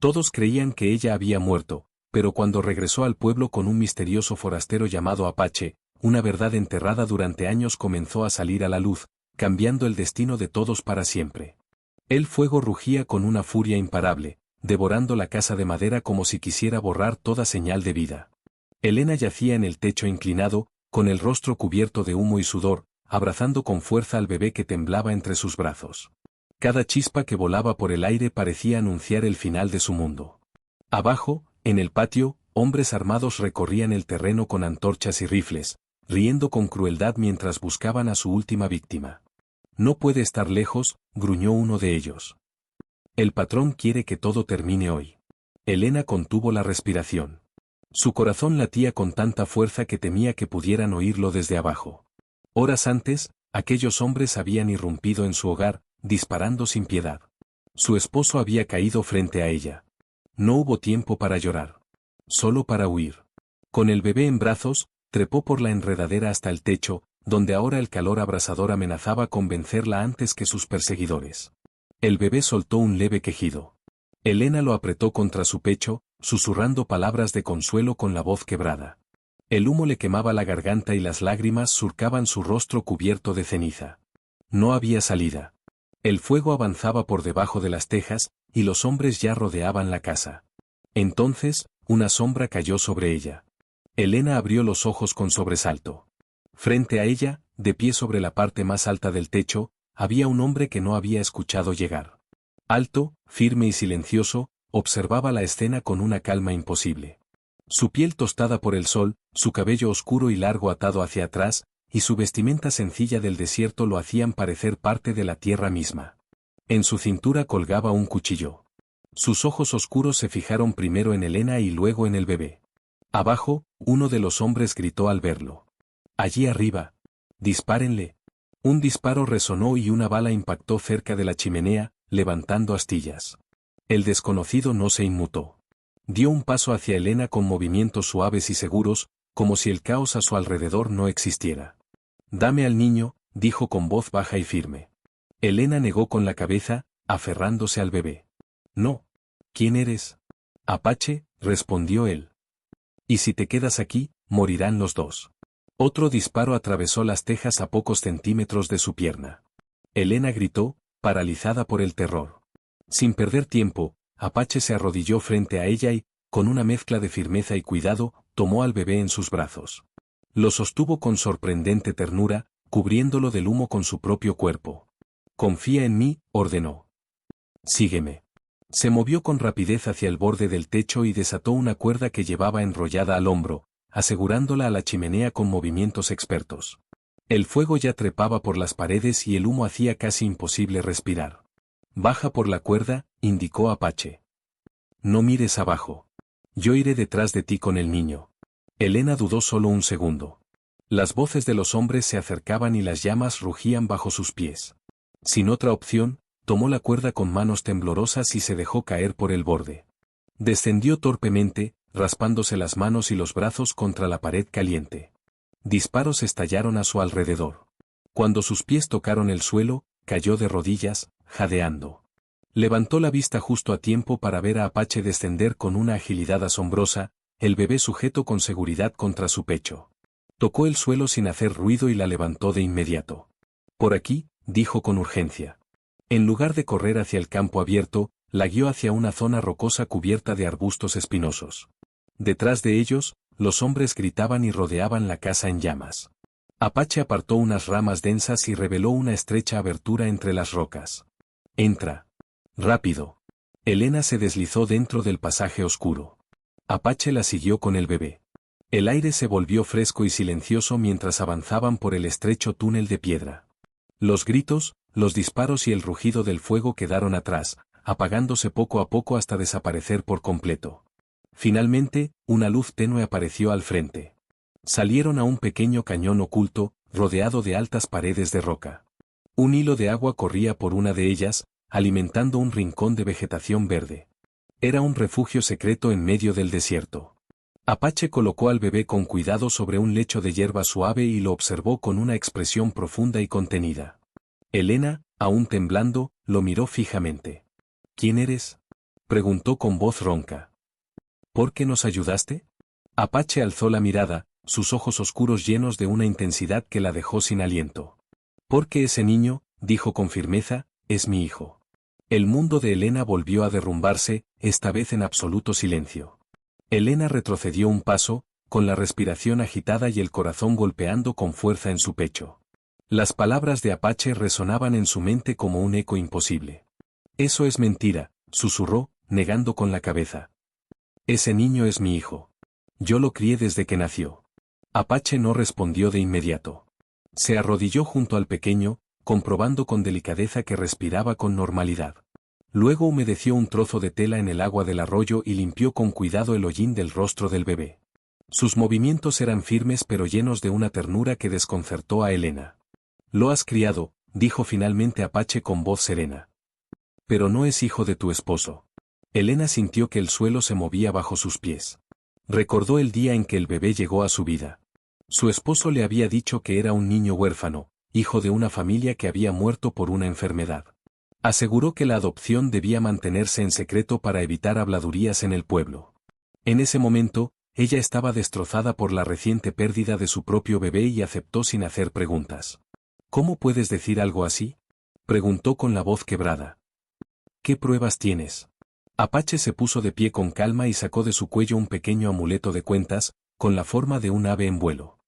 Todos creían que ella había muerto, pero cuando regresó al pueblo con un misterioso forastero llamado Apache, una verdad enterrada durante años comenzó a salir a la luz, cambiando el destino de todos para siempre. El fuego rugía con una furia imparable, devorando la casa de madera como si quisiera borrar toda señal de vida. Elena yacía en el techo inclinado, con el rostro cubierto de humo y sudor, abrazando con fuerza al bebé que temblaba entre sus brazos. Cada chispa que volaba por el aire parecía anunciar el final de su mundo. Abajo, en el patio, hombres armados recorrían el terreno con antorchas y rifles, riendo con crueldad mientras buscaban a su última víctima. No puede estar lejos, gruñó uno de ellos. El patrón quiere que todo termine hoy. Elena contuvo la respiración. Su corazón latía con tanta fuerza que temía que pudieran oírlo desde abajo. Horas antes, aquellos hombres habían irrumpido en su hogar, disparando sin piedad. Su esposo había caído frente a ella. No hubo tiempo para llorar. Solo para huir. Con el bebé en brazos, trepó por la enredadera hasta el techo, donde ahora el calor abrasador amenazaba con vencerla antes que sus perseguidores. El bebé soltó un leve quejido. Elena lo apretó contra su pecho, susurrando palabras de consuelo con la voz quebrada. El humo le quemaba la garganta y las lágrimas surcaban su rostro cubierto de ceniza. No había salida. El fuego avanzaba por debajo de las tejas, y los hombres ya rodeaban la casa. Entonces, una sombra cayó sobre ella. Elena abrió los ojos con sobresalto. Frente a ella, de pie sobre la parte más alta del techo, había un hombre que no había escuchado llegar. Alto, firme y silencioso, observaba la escena con una calma imposible. Su piel tostada por el sol, su cabello oscuro y largo atado hacia atrás, y su vestimenta sencilla del desierto lo hacían parecer parte de la tierra misma. En su cintura colgaba un cuchillo. Sus ojos oscuros se fijaron primero en Elena y luego en el bebé. Abajo, uno de los hombres gritó al verlo. «Allí arriba. Dispárenle». Un disparo resonó y una bala impactó cerca de la chimenea, levantando astillas. El desconocido no se inmutó. Dio un paso hacia Elena con movimientos suaves y seguros, como si el caos a su alrededor no existiera. «Dame al niño», dijo con voz baja y firme. Elena negó con la cabeza, aferrándose al bebé. «No. ¿Quién eres?» «Apache», respondió él. «Y si te quedas aquí, morirán los dos». Otro disparo atravesó las tejas a pocos centímetros de su pierna. Elena gritó, paralizada por el terror. Sin perder tiempo, Apache se arrodilló frente a ella y, con una mezcla de firmeza y cuidado, tomó al bebé en sus brazos. Lo sostuvo con sorprendente ternura, cubriéndolo del humo con su propio cuerpo. «Confía en mí», ordenó. «Sígueme». Se movió con rapidez hacia el borde del techo y desató una cuerda que llevaba enrollada al hombro, asegurándola a la chimenea con movimientos expertos. El fuego ya trepaba por las paredes y el humo hacía casi imposible respirar. «Baja por la cuerda», indicó Apache. «No mires abajo. Yo iré detrás de ti con el niño». Elena dudó solo un segundo. Las voces de los hombres se acercaban y las llamas rugían bajo sus pies. Sin otra opción, tomó la cuerda con manos temblorosas y se dejó caer por el borde. Descendió torpemente, raspándose las manos y los brazos contra la pared caliente. Disparos estallaron a su alrededor. Cuando sus pies tocaron el suelo, cayó de rodillas, jadeando. Levantó la vista justo a tiempo para ver a Apache descender con una agilidad asombrosa, el bebé sujeto con seguridad contra su pecho. Tocó el suelo sin hacer ruido y la levantó de inmediato. «Por aquí», dijo con urgencia. En lugar de correr hacia el campo abierto, la guió hacia una zona rocosa cubierta de arbustos espinosos. Detrás de ellos, los hombres gritaban y rodeaban la casa en llamas. Apache apartó unas ramas densas y reveló una estrecha abertura entre las rocas. «Entra. Rápido». Elena se deslizó dentro del pasaje oscuro. Apache la siguió con el bebé. El aire se volvió fresco y silencioso mientras avanzaban por el estrecho túnel de piedra. Los gritos, los disparos y el rugido del fuego quedaron atrás, apagándose poco a poco hasta desaparecer por completo. Finalmente, una luz tenue apareció al frente. Salieron a un pequeño cañón oculto, rodeado de altas paredes de roca. Un hilo de agua corría por una de ellas, alimentando un rincón de vegetación verde. Era un refugio secreto en medio del desierto. Apache colocó al bebé con cuidado sobre un lecho de hierba suave y lo observó con una expresión profunda y contenida. Elena, aún temblando, lo miró fijamente. «¿Quién eres?». Preguntó con voz ronca. ¿Por qué nos ayudaste? Apache alzó la mirada, sus ojos oscuros llenos de una intensidad que la dejó sin aliento. Porque ese niño, dijo con firmeza, es mi hijo. El mundo de Elena volvió a derrumbarse, esta vez en absoluto silencio. Elena retrocedió un paso, con la respiración agitada y el corazón golpeando con fuerza en su pecho. Las palabras de Apache resonaban en su mente como un eco imposible. Eso es mentira, susurró, negando con la cabeza. Ese niño es mi hijo. Yo lo crié desde que nació. Apache no respondió de inmediato. Se arrodilló junto al pequeño, comprobando con delicadeza que respiraba con normalidad. Luego humedeció un trozo de tela en el agua del arroyo y limpió con cuidado el hollín del rostro del bebé. Sus movimientos eran firmes pero llenos de una ternura que desconcertó a Elena. Lo has criado, dijo finalmente Apache con voz serena. Pero no es hijo de tu esposo. Elena sintió que el suelo se movía bajo sus pies. Recordó el día en que el bebé llegó a su vida. Su esposo le había dicho que era un niño huérfano, hijo de una familia que había muerto por una enfermedad. Aseguró que la adopción debía mantenerse en secreto para evitar habladurías en el pueblo. En ese momento, ella estaba destrozada por la reciente pérdida de su propio bebé y aceptó sin hacer preguntas. ¿Cómo puedes decir algo así? Preguntó con la voz quebrada. ¿Qué pruebas tienes? Apache se puso de pie con calma y sacó de su cuello un pequeño amuleto de cuentas, con la forma de un ave en vuelo.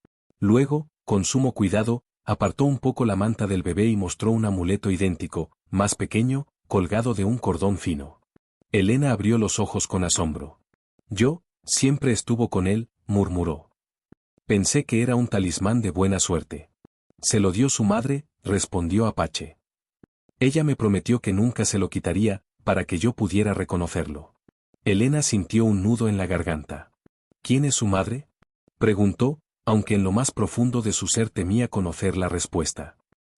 Luego, con sumo cuidado, apartó un poco la manta del bebé y mostró un amuleto idéntico, más pequeño, colgado de un cordón fino. Elena abrió los ojos con asombro. Yo, siempre estuvo con él, murmuró. Pensé que era un talismán de buena suerte. Se lo dio su madre, respondió Apache. Ella me prometió que nunca se lo quitaría, para que yo pudiera reconocerlo. Elena sintió un nudo en la garganta. ¿Quién es su madre? Preguntó, aunque en lo más profundo de su ser temía conocer la respuesta.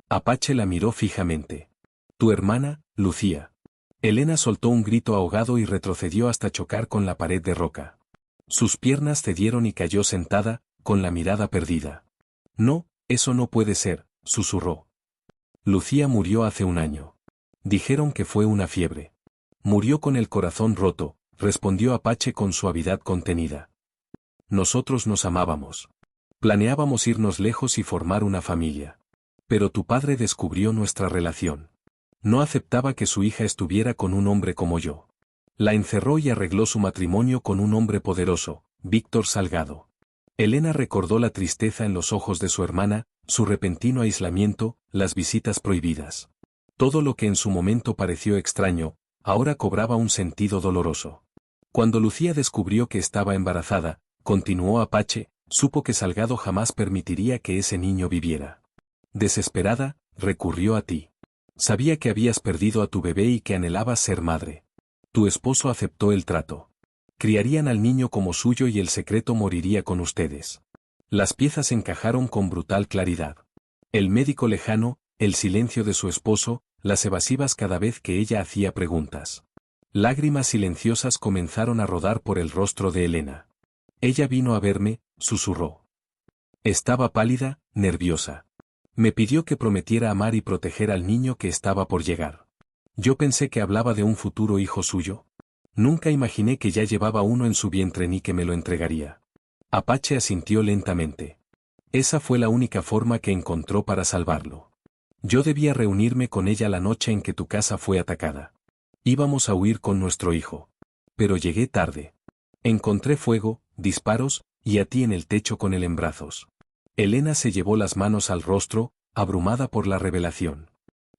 Apache la miró fijamente. Tu hermana, Lucía. Elena soltó un grito ahogado y retrocedió hasta chocar con la pared de roca. Sus piernas cedieron y cayó sentada, con la mirada perdida. No, eso no puede ser, susurró. Lucía murió hace un año. Dijeron que fue una fiebre. Murió con el corazón roto, respondió Apache con suavidad contenida. Nosotros nos amábamos. Planeábamos irnos lejos y formar una familia. Pero tu padre descubrió nuestra relación. No aceptaba que su hija estuviera con un hombre como yo. La encerró y arregló su matrimonio con un hombre poderoso, Víctor Salgado. Elena recordó la tristeza en los ojos de su hermana, su repentino aislamiento, las visitas prohibidas. Todo lo que en su momento pareció extraño, ahora cobraba un sentido doloroso. Cuando Lucía descubrió que estaba embarazada, continuó Apache, supo que Salgado jamás permitiría que ese niño viviera. Desesperada, recurrió a ti. Sabía que habías perdido a tu bebé y que anhelabas ser madre. Tu esposo aceptó el trato. Criarían al niño como suyo y el secreto moriría con ustedes. Las piezas encajaron con brutal claridad. El médico lejano, el silencio de su esposo, las evasivas cada vez que ella hacía preguntas. Lágrimas silenciosas comenzaron a rodar por el rostro de Elena. Ella vino a verme, susurró. Estaba pálida, nerviosa. Me pidió que prometiera amar y proteger al niño que estaba por llegar. Yo pensé que hablaba de un futuro hijo suyo. Nunca imaginé que ya llevaba uno en su vientre ni que me lo entregaría. Apache asintió lentamente. Esa fue la única forma que encontró para salvarlo. Yo debía reunirme con ella la noche en que tu casa fue atacada. Íbamos a huir con nuestro hijo. Pero llegué tarde. Encontré fuego, disparos, y a ti en el techo con él en brazos. Elena se llevó las manos al rostro, abrumada por la revelación.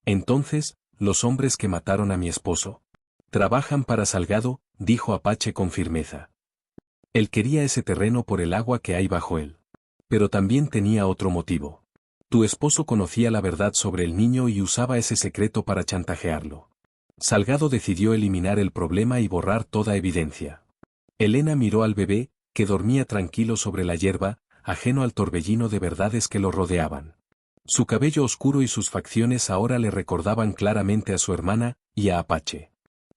Entonces, los hombres que mataron a mi esposo trabajan para Salgado, dijo Apache con firmeza. Él quería ese terreno por el agua que hay bajo él. Pero también tenía otro motivo. Tu esposo conocía la verdad sobre el niño y usaba ese secreto para chantajearlo. Salgado decidió eliminar el problema y borrar toda evidencia. Elena miró al bebé, que dormía tranquilo sobre la hierba, ajeno al torbellino de verdades que lo rodeaban. Su cabello oscuro y sus facciones ahora le recordaban claramente a su hermana y a Apache.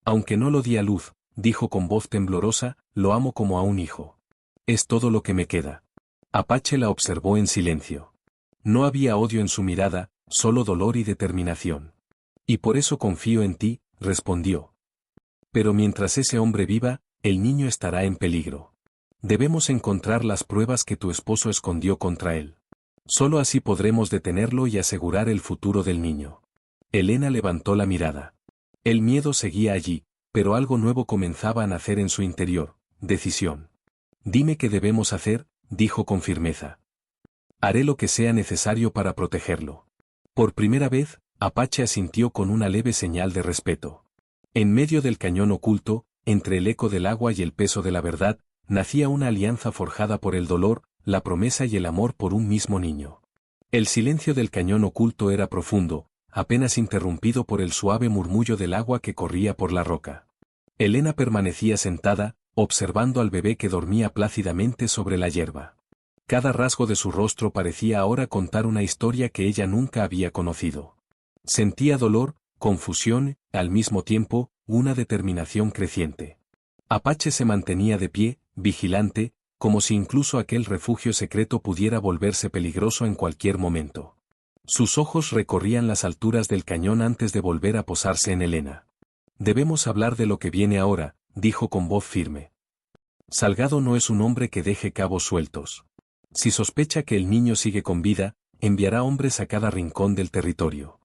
Aunque no lo di a luz, dijo con voz temblorosa, lo amo como a un hijo. Es todo lo que me queda. Apache la observó en silencio. No había odio en su mirada, solo dolor y determinación. Y por eso confío en ti, respondió. Pero mientras ese hombre viva, el niño estará en peligro. Debemos encontrar las pruebas que tu esposo escondió contra él. Solo así podremos detenerlo y asegurar el futuro del niño. Elena levantó la mirada. El miedo seguía allí, pero algo nuevo comenzaba a nacer en su interior: decisión. Dime qué debemos hacer, dijo con firmeza. Haré lo que sea necesario para protegerlo. Por primera vez, Apache asintió con una leve señal de respeto. En medio del cañón oculto, entre el eco del agua y el peso de la verdad, nacía una alianza forjada por el dolor, la promesa y el amor por un mismo niño. El silencio del cañón oculto era profundo, apenas interrumpido por el suave murmullo del agua que corría por la roca. Elena permanecía sentada, observando al bebé que dormía plácidamente sobre la hierba. Cada rasgo de su rostro parecía ahora contar una historia que ella nunca había conocido. Sentía dolor, confusión, al mismo tiempo, una determinación creciente. Apache se mantenía de pie, vigilante, como si incluso aquel refugio secreto pudiera volverse peligroso en cualquier momento. Sus ojos recorrían las alturas del cañón antes de volver a posarse en Elena. Debemos hablar de lo que viene ahora, dijo con voz firme. Salgado no es un hombre que deje cabos sueltos. Si sospecha que el niño sigue con vida, enviará hombres a cada rincón del territorio.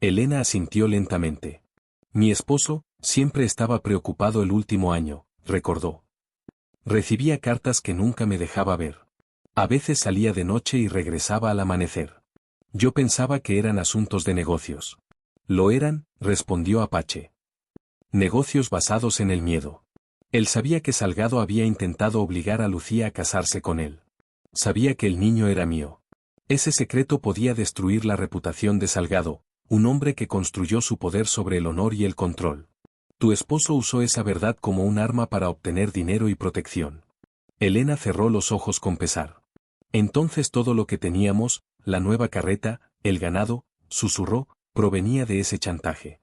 Elena asintió lentamente. Mi esposo siempre estaba preocupado el último año, recordó. Recibía cartas que nunca me dejaba ver. A veces salía de noche y regresaba al amanecer. Yo pensaba que eran asuntos de negocios. Lo eran, respondió Apache. Negocios basados en el miedo. Él sabía que Salgado había intentado obligar a Lucía a casarse con él. Sabía que el niño era mío. Ese secreto podía destruir la reputación de Salgado, un hombre que construyó su poder sobre el honor y el control. Tu esposo usó esa verdad como un arma para obtener dinero y protección. Elena cerró los ojos con pesar. Entonces todo lo que teníamos, la nueva carreta, el ganado, susurró, provenía de ese chantaje.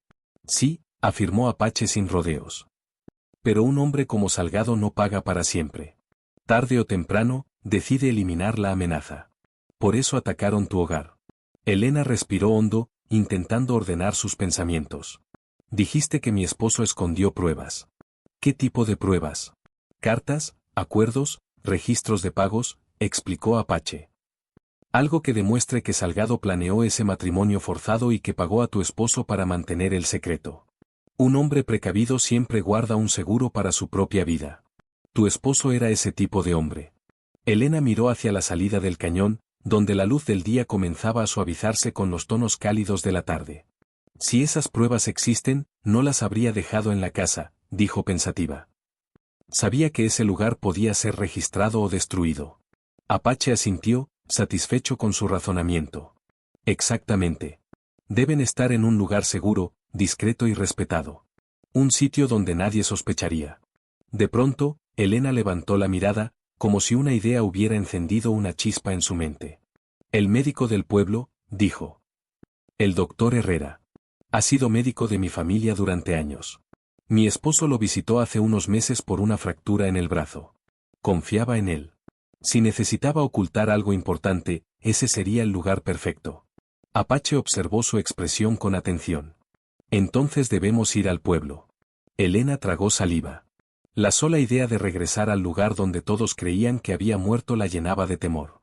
Sí, afirmó Apache sin rodeos. Pero un hombre como Salgado no paga para siempre. Tarde o temprano, decide eliminar la amenaza. Por eso atacaron tu hogar. Elena respiró hondo, intentando ordenar sus pensamientos. Dijiste que mi esposo escondió pruebas. ¿Qué tipo de pruebas? ¿Cartas, acuerdos, registros de pagos?, explicó Apache. Algo que demuestre que Salgado planeó ese matrimonio forzado y que pagó a tu esposo para mantener el secreto. Un hombre precavido siempre guarda un seguro para su propia vida. Tu esposo era ese tipo de hombre. Elena miró hacia la salida del cañón, donde la luz del día comenzaba a suavizarse con los tonos cálidos de la tarde. Si esas pruebas existen, no las habría dejado en la casa, dijo pensativa. Sabía que ese lugar podía ser registrado o destruido. Apache asintió, satisfecho con su razonamiento. Exactamente. Deben estar en un lugar seguro, discreto y respetado. Un sitio donde nadie sospecharía. De pronto, Elena levantó la mirada, como si una idea hubiera encendido una chispa en su mente. El médico del pueblo, dijo. El doctor Herrera. Ha sido médico de mi familia durante años. Mi esposo lo visitó hace unos meses por una fractura en el brazo. Confiaba en él. Si necesitaba ocultar algo importante, ese sería el lugar perfecto. Apache observó su expresión con atención. Entonces debemos ir al pueblo. Elena tragó saliva. La sola idea de regresar al lugar donde todos creían que había muerto la llenaba de temor.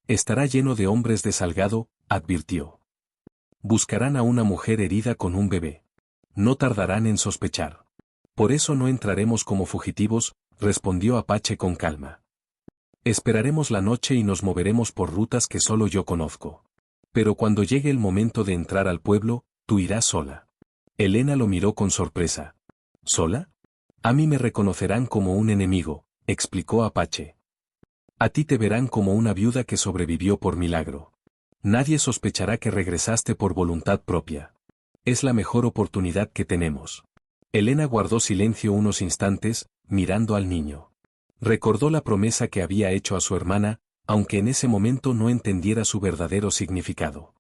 Estará lleno de hombres de Salgado, advirtió. Buscarán a una mujer herida con un bebé. No tardarán en sospechar. Por eso no entraremos como fugitivos, respondió Apache con calma. Esperaremos la noche y nos moveremos por rutas que solo yo conozco. Pero cuando llegue el momento de entrar al pueblo, tú irás sola. Elena lo miró con sorpresa. ¿Sola? A mí me reconocerán como un enemigo, explicó Apache. A ti te verán como una viuda que sobrevivió por milagro. Nadie sospechará que regresaste por voluntad propia. Es la mejor oportunidad que tenemos. Elena guardó silencio unos instantes, mirando al niño. Recordó la promesa que había hecho a su hermana, aunque en ese momento no entendiera su verdadero significado.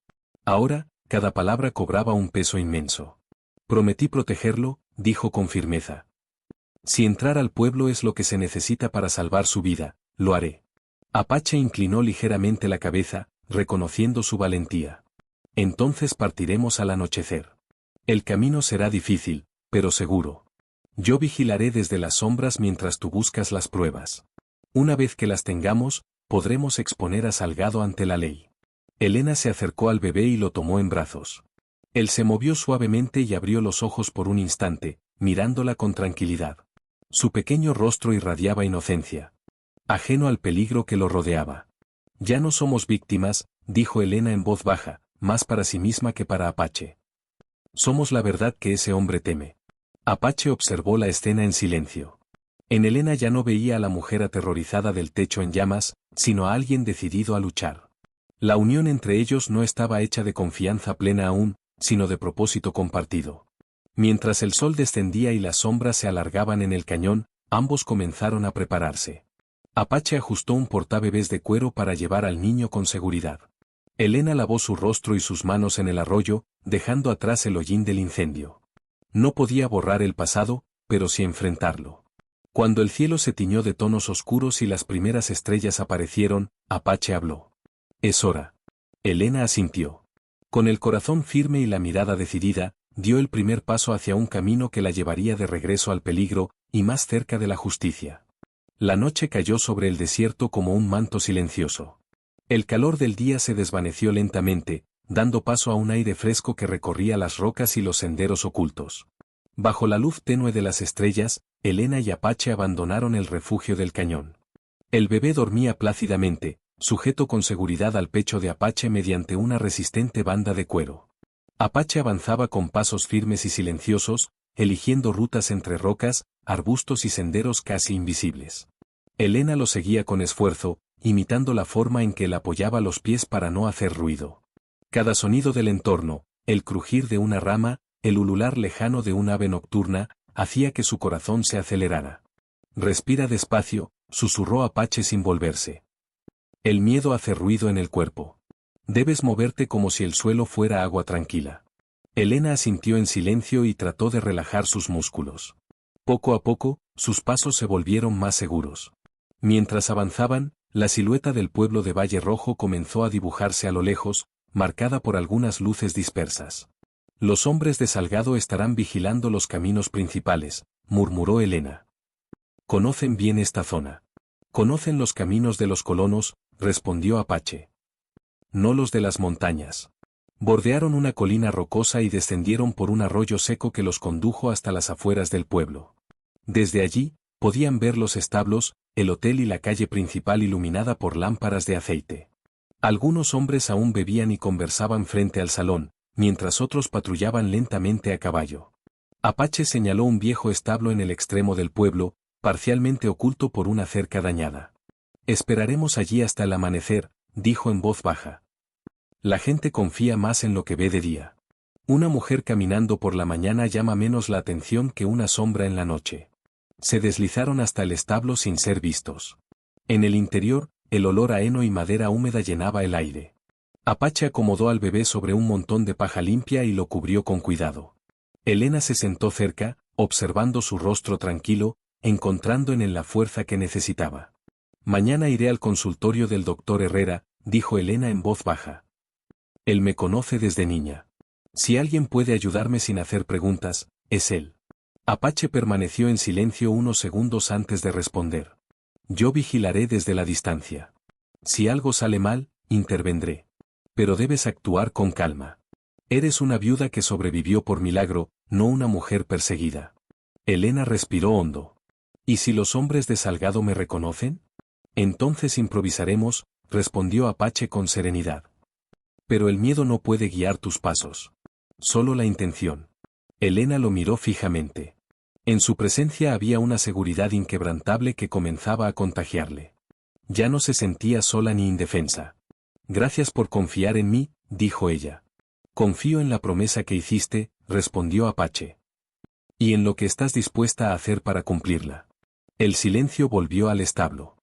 Ahora, cada palabra cobraba un peso inmenso. Prometí protegerlo, dijo con firmeza. Si entrar al pueblo es lo que se necesita para salvar su vida, lo haré. Apache inclinó ligeramente la cabeza, reconociendo su valentía. Entonces partiremos al anochecer. El camino será difícil, pero seguro. Yo vigilaré desde las sombras mientras tú buscas las pruebas. Una vez que las tengamos, podremos exponer a Salgado ante la ley. Elena se acercó al bebé y lo tomó en brazos. Él se movió suavemente y abrió los ojos por un instante, mirándola con tranquilidad. Su pequeño rostro irradiaba inocencia, ajeno al peligro que lo rodeaba. Ya no somos víctimas, dijo Elena en voz baja, más para sí misma que para Apache. Somos la verdad que ese hombre teme. Apache observó la escena en silencio. En Elena ya no veía a la mujer aterrorizada del techo en llamas, sino a alguien decidido a luchar. La unión entre ellos no estaba hecha de confianza plena aún, sino de propósito compartido. Mientras el sol descendía y las sombras se alargaban en el cañón, ambos comenzaron a prepararse. Apache ajustó un portabebés de cuero para llevar al niño con seguridad. Elena lavó su rostro y sus manos en el arroyo, dejando atrás el hollín del incendio. No podía borrar el pasado, pero sí enfrentarlo. Cuando el cielo se tiñó de tonos oscuros y las primeras estrellas aparecieron, Apache habló. Es hora. Elena asintió. Con el corazón firme y la mirada decidida, dio el primer paso hacia un camino que la llevaría de regreso al peligro, y más cerca de la justicia. La noche cayó sobre el desierto como un manto silencioso. El calor del día se desvaneció lentamente, dando paso a un aire fresco que recorría las rocas y los senderos ocultos. Bajo la luz tenue de las estrellas, Elena y Apache abandonaron el refugio del cañón. El bebé dormía plácidamente, sujeto con seguridad al pecho de Apache mediante una resistente banda de cuero. Apache avanzaba con pasos firmes y silenciosos, eligiendo rutas entre rocas, arbustos y senderos casi invisibles. Elena lo seguía con esfuerzo, imitando la forma en que él apoyaba los pies para no hacer ruido. Cada sonido del entorno, el crujir de una rama, el ulular lejano de un ave nocturna, hacía que su corazón se acelerara. Respira despacio, susurró Apache sin volverse. El miedo hace ruido en el cuerpo. Debes moverte como si el suelo fuera agua tranquila. Elena asintió en silencio y trató de relajar sus músculos. Poco a poco, sus pasos se volvieron más seguros. Mientras avanzaban, la silueta del pueblo de Valle Rojo comenzó a dibujarse a lo lejos, marcada por algunas luces dispersas. Los hombres de Salgado estarán vigilando los caminos principales, murmuró Elena. Conocen bien esta zona. Conocen los caminos de los colonos, respondió Apache. No los de las montañas. Bordearon una colina rocosa y descendieron por un arroyo seco que los condujo hasta las afueras del pueblo. Desde allí, podían ver los establos, el hotel y la calle principal iluminada por lámparas de aceite. Algunos hombres aún bebían y conversaban frente al salón, mientras otros patrullaban lentamente a caballo. Apache señaló un viejo establo en el extremo del pueblo, parcialmente oculto por una cerca dañada. Esperaremos allí hasta el amanecer, dijo en voz baja. La gente confía más en lo que ve de día. Una mujer caminando por la mañana llama menos la atención que una sombra en la noche. Se deslizaron hasta el establo sin ser vistos. En el interior, el olor a heno y madera húmeda llenaba el aire. Apache acomodó al bebé sobre un montón de paja limpia y lo cubrió con cuidado. Elena se sentó cerca, observando su rostro tranquilo, encontrando en él la fuerza que necesitaba. Mañana iré al consultorio del doctor Herrera, dijo Elena en voz baja. Él me conoce desde niña. Si alguien puede ayudarme sin hacer preguntas, es él. Apache permaneció en silencio unos segundos antes de responder. Yo vigilaré desde la distancia. Si algo sale mal, intervendré. Pero debes actuar con calma. Eres una viuda que sobrevivió por milagro, no una mujer perseguida. Elena respiró hondo. ¿Y si los hombres de Salgado me reconocen? Entonces improvisaremos, respondió Apache con serenidad. Pero el miedo no puede guiar tus pasos. Solo la intención. Elena lo miró fijamente. En su presencia había una seguridad inquebrantable que comenzaba a contagiarle. Ya no se sentía sola ni indefensa. Gracias por confiar en mí, dijo ella. Confío en la promesa que hiciste, respondió Apache. Y en lo que estás dispuesta a hacer para cumplirla. El silencio volvió al establo.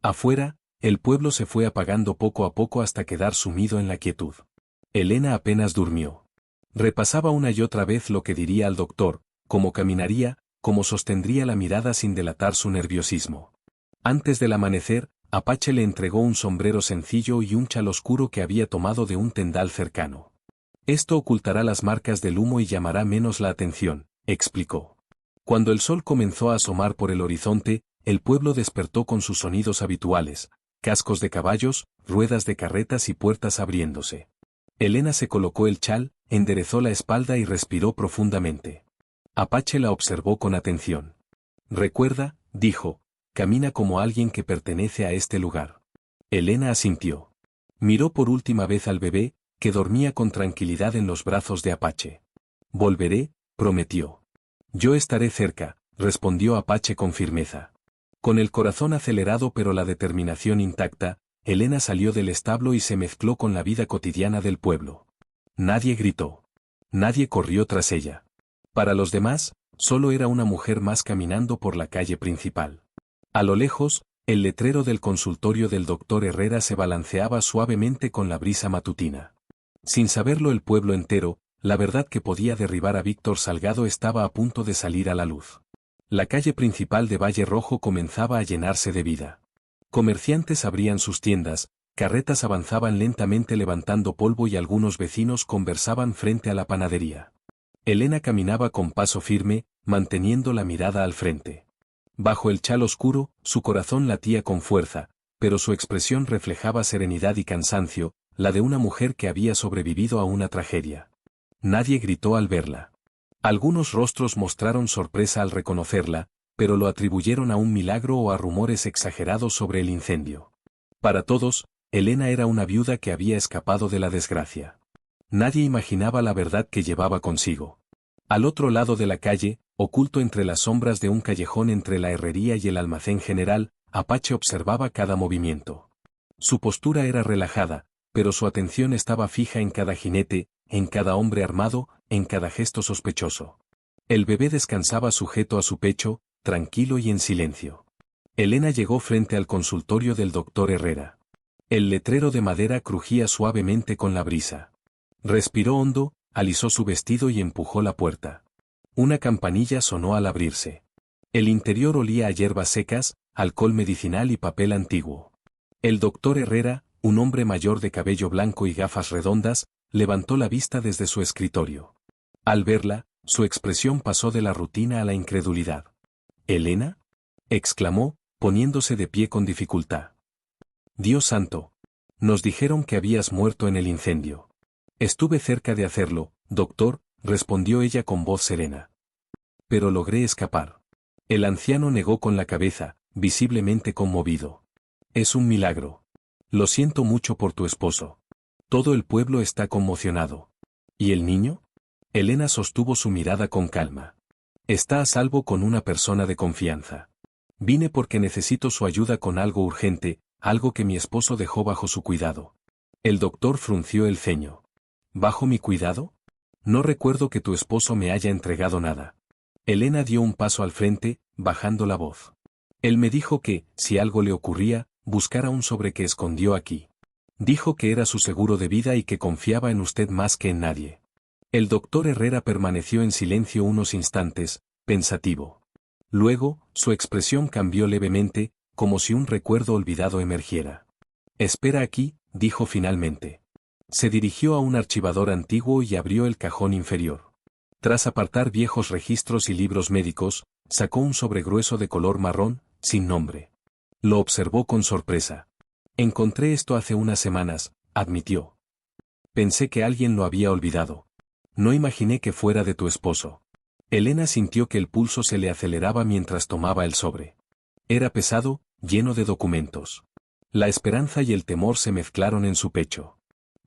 Afuera, el pueblo se fue apagando poco a poco hasta quedar sumido en la quietud. Elena apenas durmió. Repasaba una y otra vez lo que diría al doctor, cómo caminaría, cómo sostendría la mirada sin delatar su nerviosismo. Antes del amanecer, Apache le entregó un sombrero sencillo y un chal oscuro que había tomado de un tendal cercano. Esto ocultará las marcas del humo y llamará menos la atención, explicó. Cuando el sol comenzó a asomar por el horizonte, el pueblo despertó con sus sonidos habituales, cascos de caballos, ruedas de carretas y puertas abriéndose. Elena se colocó el chal, enderezó la espalda y respiró profundamente. Apache la observó con atención. Recuerda, dijo, camina como alguien que pertenece a este lugar. Elena asintió. Miró por última vez al bebé, que dormía con tranquilidad en los brazos de Apache. Volveré, prometió. Yo estaré cerca, respondió Apache con firmeza. Con el corazón acelerado pero la determinación intacta, Elena salió del establo y se mezcló con la vida cotidiana del pueblo. Nadie gritó. Nadie corrió tras ella. Para los demás, solo era una mujer más caminando por la calle principal. A lo lejos, el letrero del consultorio del doctor Herrera se balanceaba suavemente con la brisa matutina. Sin saberlo el pueblo entero, la verdad que podía derribar a Víctor Salgado estaba a punto de salir a la luz. La calle principal de Valle Rojo comenzaba a llenarse de vida. Comerciantes abrían sus tiendas, carretas avanzaban lentamente levantando polvo y algunos vecinos conversaban frente a la panadería. Elena caminaba con paso firme, manteniendo la mirada al frente. Bajo el chal oscuro, su corazón latía con fuerza, pero su expresión reflejaba serenidad y cansancio, la de una mujer que había sobrevivido a una tragedia. Nadie gritó al verla. Algunos rostros mostraron sorpresa al reconocerla, pero lo atribuyeron a un milagro o a rumores exagerados sobre el incendio. Para todos, Elena era una viuda que había escapado de la desgracia. Nadie imaginaba la verdad que llevaba consigo. Al otro lado de la calle, oculto entre las sombras de un callejón entre la herrería y el almacén general, Apache observaba cada movimiento. Su postura era relajada, pero su atención estaba fija en cada jinete, en cada hombre armado, en cada gesto sospechoso. El bebé descansaba sujeto a su pecho, tranquilo y en silencio. Elena llegó frente al consultorio del doctor Herrera. El letrero de madera crujía suavemente con la brisa. Respiró hondo, alisó su vestido y empujó la puerta. Una campanilla sonó al abrirse. El interior olía a hierbas secas, alcohol medicinal y papel antiguo. El doctor Herrera, un hombre mayor de cabello blanco y gafas redondas, levantó la vista desde su escritorio. Al verla, su expresión pasó de la rutina a la incredulidad. ¿Elena?, exclamó, poniéndose de pie con dificultad. Dios santo. Nos dijeron que habías muerto en el incendio. Estuve cerca de hacerlo, doctor, respondió ella con voz serena. Pero logré escapar. El anciano negó con la cabeza, visiblemente conmovido. Es un milagro. Lo siento mucho por tu esposo. Todo el pueblo está conmocionado. ¿Y el niño? Elena sostuvo su mirada con calma. Está a salvo con una persona de confianza. Vine porque necesito su ayuda con algo urgente, algo que mi esposo dejó bajo su cuidado. El doctor frunció el ceño. ¿Bajo mi cuidado? No recuerdo que tu esposo me haya entregado nada. Elena dio un paso al frente, bajando la voz. Él me dijo que, si algo le ocurría, buscara un sobre que escondió aquí. Dijo que era su seguro de vida y que confiaba en usted más que en nadie. El doctor Herrera permaneció en silencio unos instantes, pensativo. Luego, su expresión cambió levemente, como si un recuerdo olvidado emergiera. Espera aquí, dijo finalmente. Se dirigió a un archivador antiguo y abrió el cajón inferior. Tras apartar viejos registros y libros médicos, sacó un sobre grueso de color marrón, sin nombre. Lo observó con sorpresa. Encontré esto hace unas semanas, admitió. Pensé que alguien lo había olvidado. No imaginé que fuera de tu esposo. Elena sintió que el pulso se le aceleraba mientras tomaba el sobre. Era pesado, lleno de documentos. La esperanza y el temor se mezclaron en su pecho.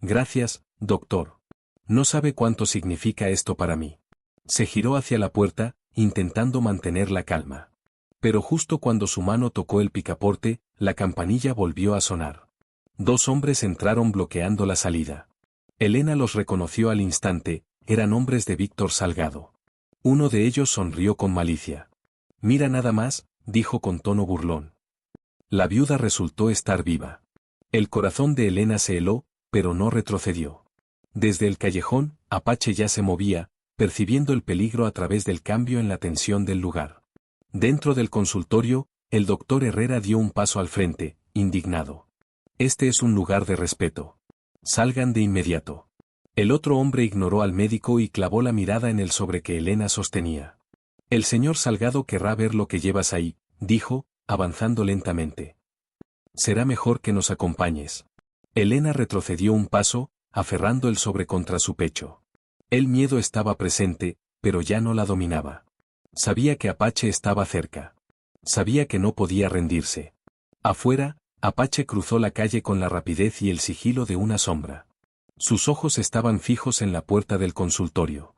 Gracias, doctor. No sabe cuánto significa esto para mí. Se giró hacia la puerta, intentando mantener la calma. Pero justo cuando su mano tocó el picaporte, la campanilla volvió a sonar. 2 hombres entraron bloqueando la salida. Elena los reconoció al instante, eran hombres de Víctor Salgado. Uno de ellos sonrió con malicia. Mira nada más, dijo con tono burlón. La viuda resultó estar viva. El corazón de Elena se heló, pero no retrocedió. Desde el callejón, Apache ya se movía, percibiendo el peligro a través del cambio en la tensión del lugar. Dentro del consultorio, el doctor Herrera dio un paso al frente, indignado. Este es un lugar de respeto. Salgan de inmediato. El otro hombre ignoró al médico y clavó la mirada en el sobre que Elena sostenía. El señor Salgado querrá ver lo que llevas ahí, dijo, avanzando lentamente. Será mejor que nos acompañes. Elena retrocedió un paso, aferrando el sobre contra su pecho. El miedo estaba presente, pero ya no la dominaba. Sabía que Apache estaba cerca. Sabía que no podía rendirse. Afuera, Apache cruzó la calle con la rapidez y el sigilo de una sombra. Sus ojos estaban fijos en la puerta del consultorio.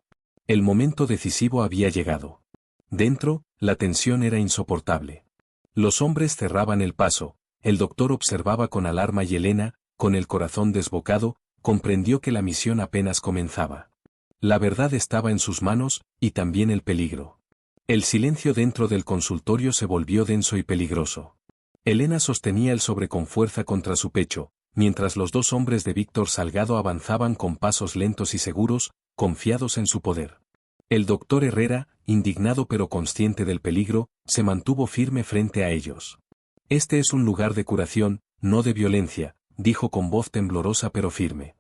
El momento decisivo había llegado. Dentro, la tensión era insoportable. Los hombres cerraban el paso, el doctor observaba con alarma y Elena, con el corazón desbocado, comprendió que la misión apenas comenzaba. La verdad estaba en sus manos, y también el peligro. El silencio dentro del consultorio se volvió denso y peligroso. Elena sostenía el sobre con fuerza contra su pecho, mientras los dos hombres de Víctor Salgado avanzaban con pasos lentos y seguros, confiados en su poder. El doctor Herrera, indignado pero consciente del peligro, se mantuvo firme frente a ellos. Este es un lugar de curación, no de violencia, dijo con voz temblorosa pero firme.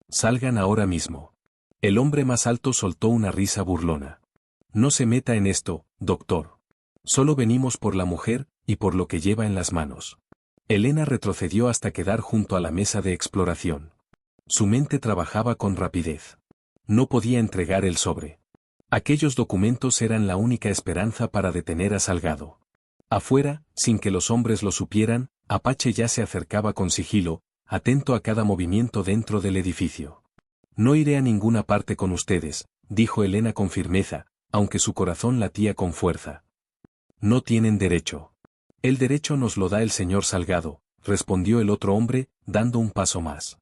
Salgan ahora mismo. El hombre más alto soltó una risa burlona. No se meta en esto, doctor. Solo venimos por la mujer, y por lo que lleva en las manos. Elena retrocedió hasta quedar junto a la mesa de exploración. Su mente trabajaba con rapidez. No podía entregar el sobre. Aquellos documentos eran la única esperanza para detener a Salgado. Afuera, sin que los hombres lo supieran, Apache ya se acercaba con sigilo, atento a cada movimiento dentro del edificio. No iré a ninguna parte con ustedes, dijo Elena con firmeza, aunque su corazón latía con fuerza. No tienen derecho. El derecho nos lo da el señor Salgado, respondió el otro hombre, dando un paso más.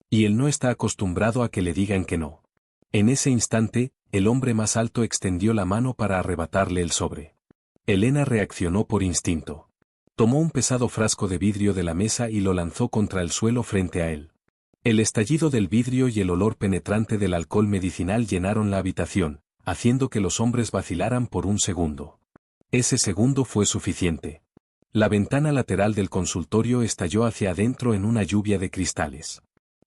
Y él no está acostumbrado a que le digan que no. En ese instante, el hombre más alto extendió la mano para arrebatarle el sobre. Elena reaccionó por instinto. Tomó un pesado frasco de vidrio de la mesa y lo lanzó contra el suelo frente a él. El estallido del vidrio y el olor penetrante del alcohol medicinal llenaron la habitación, haciendo que los hombres vacilaran por un segundo. Ese segundo fue suficiente. La ventana lateral del consultorio estalló hacia adentro en una lluvia de cristales.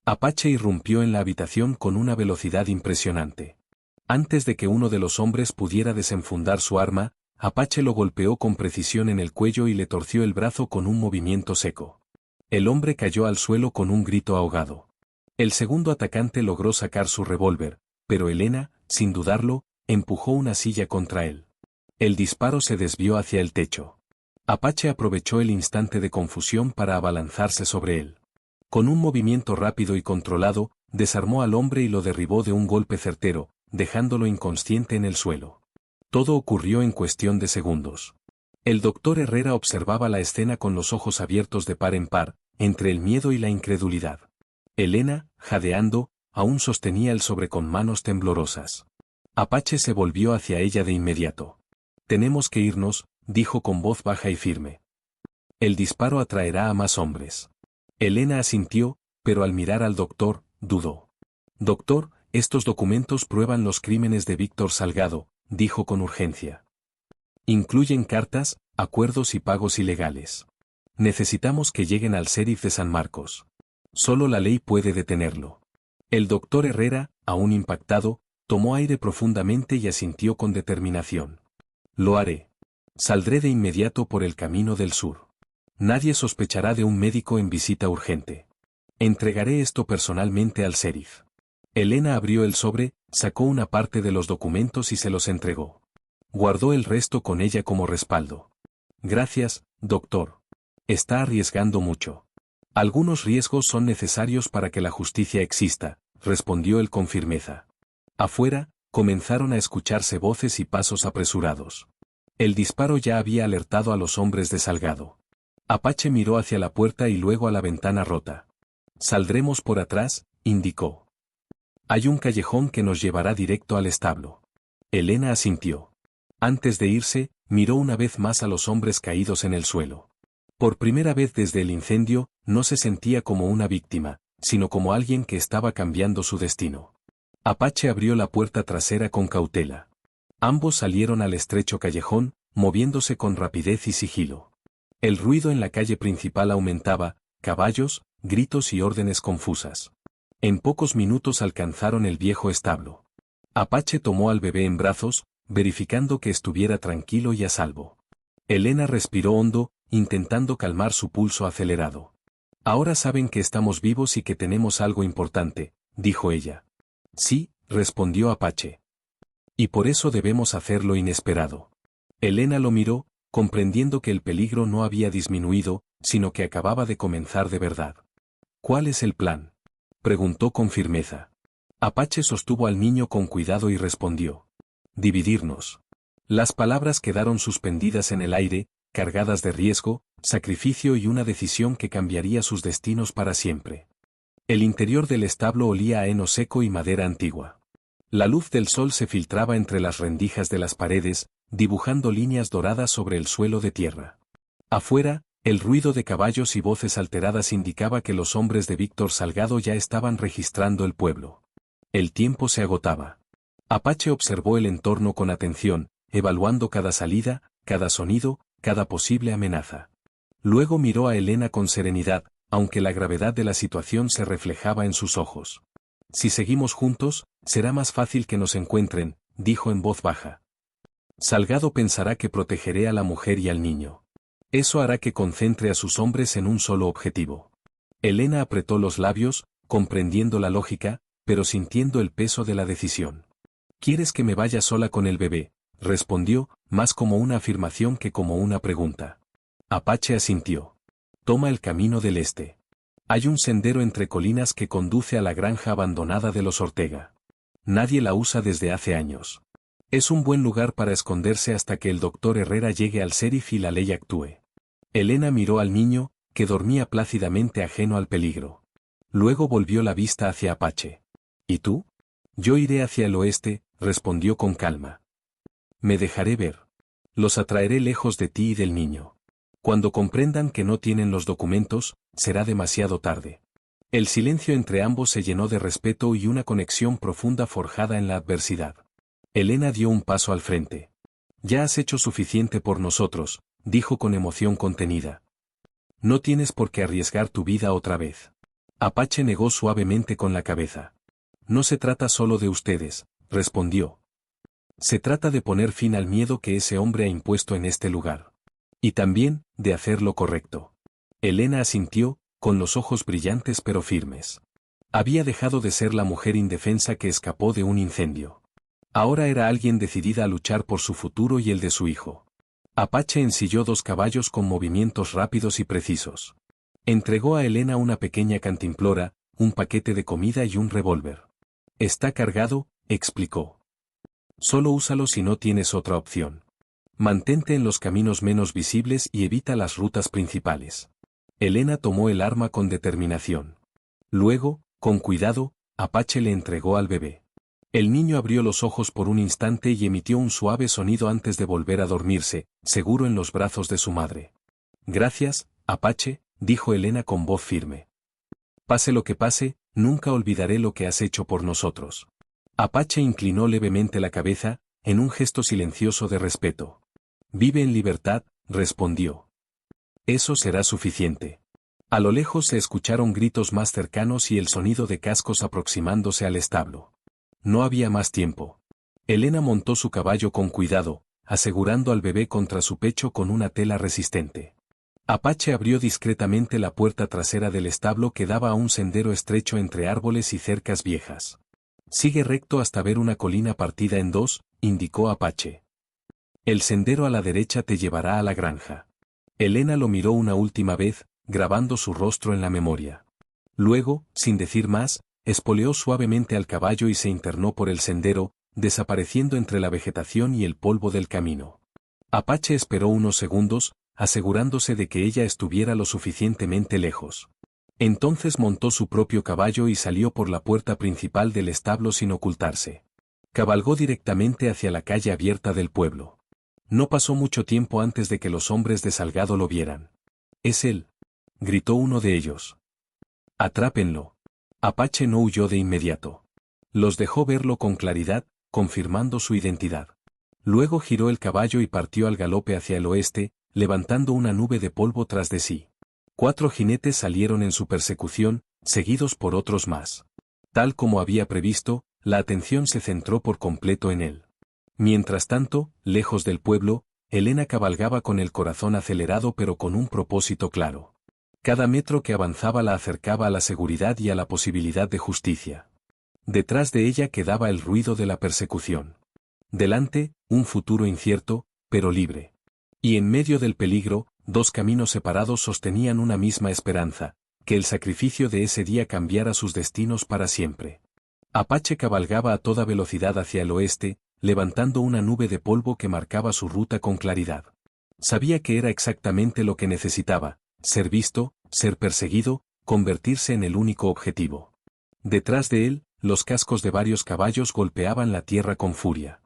Apache irrumpió en la habitación con una velocidad impresionante. Antes de que uno de los hombres pudiera desenfundar su arma, Apache lo golpeó con precisión en el cuello y le torció el brazo con un movimiento seco. El hombre cayó al suelo con un grito ahogado. El segundo atacante logró sacar su revólver, pero Elena, sin dudarlo, empujó una silla contra él. El disparo se desvió hacia el techo. Apache aprovechó el instante de confusión para abalanzarse sobre él. Con un movimiento rápido y controlado, desarmó al hombre y lo derribó de un golpe certero, dejándolo inconsciente en el suelo. Todo ocurrió en cuestión de segundos. El doctor Herrera observaba la escena con los ojos abiertos de par en par, entre el miedo y la incredulidad. Elena, jadeando, aún sostenía el sobre con manos temblorosas. Apache se volvió hacia ella de inmediato. Tenemos que irnos, dijo con voz baja y firme. El disparo atraerá a más hombres. Elena asintió, pero al mirar al doctor, dudó. Doctor, estos documentos prueban los crímenes de Víctor Salgado, dijo con urgencia. Incluyen cartas, acuerdos y pagos ilegales. Necesitamos que lleguen al sheriff de San Marcos. Solo la ley puede detenerlo. El doctor Herrera, aún impactado, tomó aire profundamente y asintió con determinación. Lo haré. Saldré de inmediato por el camino del sur. Nadie sospechará de un médico en visita urgente. Entregaré esto personalmente al sheriff. Elena abrió el sobre, sacó una parte de los documentos y se los entregó. Guardó el resto con ella como respaldo. Gracias, doctor. Está arriesgando mucho. Algunos riesgos son necesarios para que la justicia exista, respondió él con firmeza. Afuera, comenzaron a escucharse voces y pasos apresurados. El disparo ya había alertado a los hombres de Salgado. Apache miró hacia la puerta y luego a la ventana rota. Saldremos por atrás, indicó. Hay un callejón que nos llevará directo al establo. Elena asintió. Antes de irse, miró una vez más a los hombres caídos en el suelo. Por primera vez desde el incendio, no se sentía como una víctima, sino como alguien que estaba cambiando su destino. Apache abrió la puerta trasera con cautela. Ambos salieron al estrecho callejón, moviéndose con rapidez y sigilo. El ruido en la calle principal aumentaba, caballos, gritos y órdenes confusas. En pocos minutos alcanzaron el viejo establo. Apache tomó al bebé en brazos, verificando que estuviera tranquilo y a salvo. Elena respiró hondo, intentando calmar su pulso acelerado. Ahora saben que estamos vivos y que tenemos algo importante, dijo ella. Sí, respondió Apache. Y por eso debemos hacer lo inesperado. Elena lo miró, comprendiendo que el peligro no había disminuido, sino que acababa de comenzar de verdad. ¿Cuál es el plan?, preguntó con firmeza. Apache sostuvo al niño con cuidado y respondió. Dividirnos. Las palabras quedaron suspendidas en el aire, cargadas de riesgo, sacrificio y una decisión que cambiaría sus destinos para siempre. El interior del establo olía a heno seco y madera antigua. La luz del sol se filtraba entre las rendijas de las paredes, dibujando líneas doradas sobre el suelo de tierra. Afuera, el ruido de caballos y voces alteradas indicaba que los hombres de Víctor Salgado ya estaban registrando el pueblo. El tiempo se agotaba. Apache observó el entorno con atención, evaluando cada salida, cada sonido, cada posible amenaza. Luego miró a Elena con serenidad, aunque la gravedad de la situación se reflejaba en sus ojos. Si seguimos juntos, será más fácil que nos encuentren, dijo en voz baja. Salgado pensará que protegeré a la mujer y al niño. Eso hará que concentre a sus hombres en un solo objetivo. Elena apretó los labios, comprendiendo la lógica, pero sintiendo el peso de la decisión. ¿Quieres que me vaya sola con el bebé?, respondió, más como una afirmación que como una pregunta. Apache asintió. Toma el camino del este. Hay un sendero entre colinas que conduce a la granja abandonada de los Ortega. Nadie la usa desde hace años. Es un buen lugar para esconderse hasta que el doctor Herrera llegue al sheriff y la ley actúe. Elena miró al niño, que dormía plácidamente ajeno al peligro. Luego volvió la vista hacia Apache. ¿Y tú? Yo iré hacia el oeste, respondió con calma. Me dejaré ver. Los atraeré lejos de ti y del niño. Cuando comprendan que no tienen los documentos, será demasiado tarde. El silencio entre ambos se llenó de respeto y una conexión profunda forjada en la adversidad. Elena dio un paso al frente. Ya has hecho suficiente por nosotros, dijo con emoción contenida. No tienes por qué arriesgar tu vida otra vez. Apache negó suavemente con la cabeza. No se trata solo de ustedes, respondió. Se trata de poner fin al miedo que ese hombre ha impuesto en este lugar. Y también, de hacer lo correcto. Elena asintió, con los ojos brillantes pero firmes. Había dejado de ser la mujer indefensa que escapó de un incendio. Ahora era alguien decidida a luchar por su futuro y el de su hijo. Apache ensilló 2 caballos con movimientos rápidos y precisos. Entregó a Elena una pequeña cantimplora, un paquete de comida y un revólver. Está cargado, explicó. Solo úsalo si no tienes otra opción. Mantente en los caminos menos visibles y evita las rutas principales. Elena tomó el arma con determinación. Luego, con cuidado, Apache le entregó al bebé. El niño abrió los ojos por un instante y emitió un suave sonido antes de volver a dormirse, seguro en los brazos de su madre. Gracias, Apache, dijo Elena con voz firme. Pase lo que pase, nunca olvidaré lo que has hecho por nosotros. Apache inclinó levemente la cabeza, en un gesto silencioso de respeto. Vive en libertad, respondió. Eso será suficiente. A lo lejos se escucharon gritos más cercanos y el sonido de cascos aproximándose al establo. No había más tiempo. Elena montó su caballo con cuidado, asegurando al bebé contra su pecho con una tela resistente. Apache abrió discretamente la puerta trasera del establo que daba a un sendero estrecho entre árboles y cercas viejas. Sigue recto hasta ver una colina partida en 2, indicó Apache. El sendero a la derecha te llevará a la granja. Elena lo miró una última vez, grabando su rostro en la memoria. Luego, sin decir más, espoleó suavemente al caballo y se internó por el sendero, desapareciendo entre la vegetación y el polvo del camino. Apache esperó unos segundos, asegurándose de que ella estuviera lo suficientemente lejos. Entonces montó su propio caballo y salió por la puerta principal del establo sin ocultarse. Cabalgó directamente hacia la calle abierta del pueblo. No pasó mucho tiempo antes de que los hombres de Salgado lo vieran. «Es él», gritó uno de ellos. «Atrápenlo». Apache no huyó de inmediato. Los dejó verlo con claridad, confirmando su identidad. Luego giró el caballo y partió al galope hacia el oeste, levantando una nube de polvo tras de sí. 4 jinetes salieron en su persecución, seguidos por otros más. Tal como había previsto, la atención se centró por completo en él. Mientras tanto, lejos del pueblo, Elena cabalgaba con el corazón acelerado pero con un propósito claro. Cada metro que avanzaba la acercaba a la seguridad y a la posibilidad de justicia. Detrás de ella quedaba el ruido de la persecución. Delante, un futuro incierto, pero libre. Y en medio del peligro, dos caminos separados sostenían una misma esperanza, que el sacrificio de ese día cambiara sus destinos para siempre. Apache cabalgaba a toda velocidad hacia el oeste, levantando una nube de polvo que marcaba su ruta con claridad. Sabía que era exactamente lo que necesitaba: ser visto, ser perseguido, convertirse en el único objetivo. Detrás de él, los cascos de varios caballos golpeaban la tierra con furia.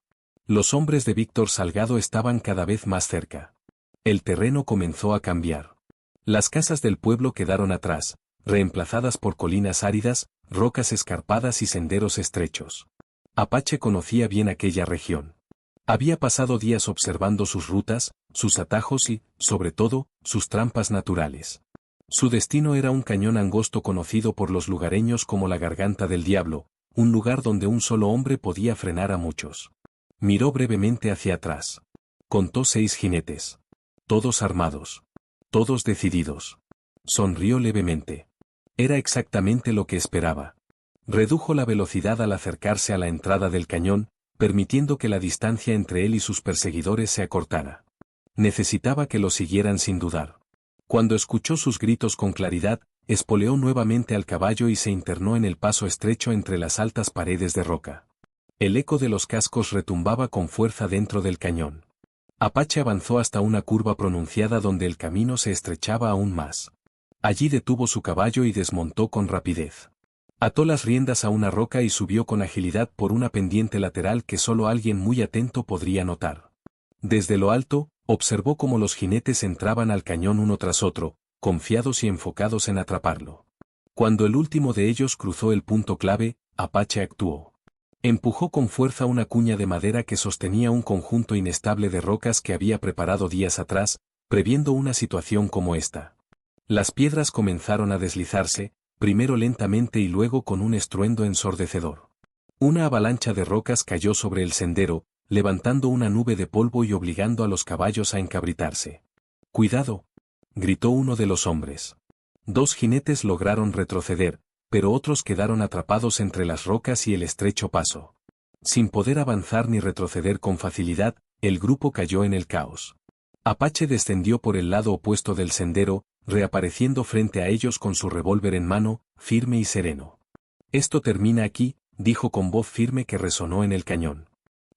Los hombres de Víctor Salgado estaban cada vez más cerca. El terreno comenzó a cambiar. Las casas del pueblo quedaron atrás, reemplazadas por colinas áridas, rocas escarpadas y senderos estrechos. Apache conocía bien aquella región. Había pasado días observando sus rutas, sus atajos y, sobre todo, sus trampas naturales. Su destino era un cañón angosto conocido por los lugareños como la Garganta del Diablo, un lugar donde un solo hombre podía frenar a muchos. Miró brevemente hacia atrás. Contó 6 jinetes. Todos armados. Todos decididos. Sonrió levemente. Era exactamente lo que esperaba. Redujo la velocidad al acercarse a la entrada del cañón, permitiendo que la distancia entre él y sus perseguidores se acortara. Necesitaba que lo siguieran sin dudar. Cuando escuchó sus gritos con claridad, espoleó nuevamente al caballo y se internó en el paso estrecho entre las altas paredes de roca. El eco de los cascos retumbaba con fuerza dentro del cañón. Apache avanzó hasta una curva pronunciada donde el camino se estrechaba aún más. Allí detuvo su caballo y desmontó con rapidez. Ató las riendas a una roca y subió con agilidad por una pendiente lateral que solo alguien muy atento podría notar. Desde lo alto, observó cómo los jinetes entraban al cañón uno tras otro, confiados y enfocados en atraparlo. Cuando el último de ellos cruzó el punto clave, Apache actuó. Empujó con fuerza una cuña de madera que sostenía un conjunto inestable de rocas que había preparado días atrás, previendo una situación como esta. Las piedras comenzaron a deslizarse, primero lentamente y luego con un estruendo ensordecedor. Una avalancha de rocas cayó sobre el sendero, levantando una nube de polvo y obligando a los caballos a encabritarse. «¡Cuidado!», gritó uno de los hombres. 2 jinetes lograron retroceder, pero otros quedaron atrapados entre las rocas y el estrecho paso. Sin poder avanzar ni retroceder con facilidad, el grupo cayó en el caos. Apache descendió por el lado opuesto del sendero, reapareciendo frente a ellos con su revólver en mano, firme y sereno. «Esto termina aquí», dijo con voz firme que resonó en el cañón.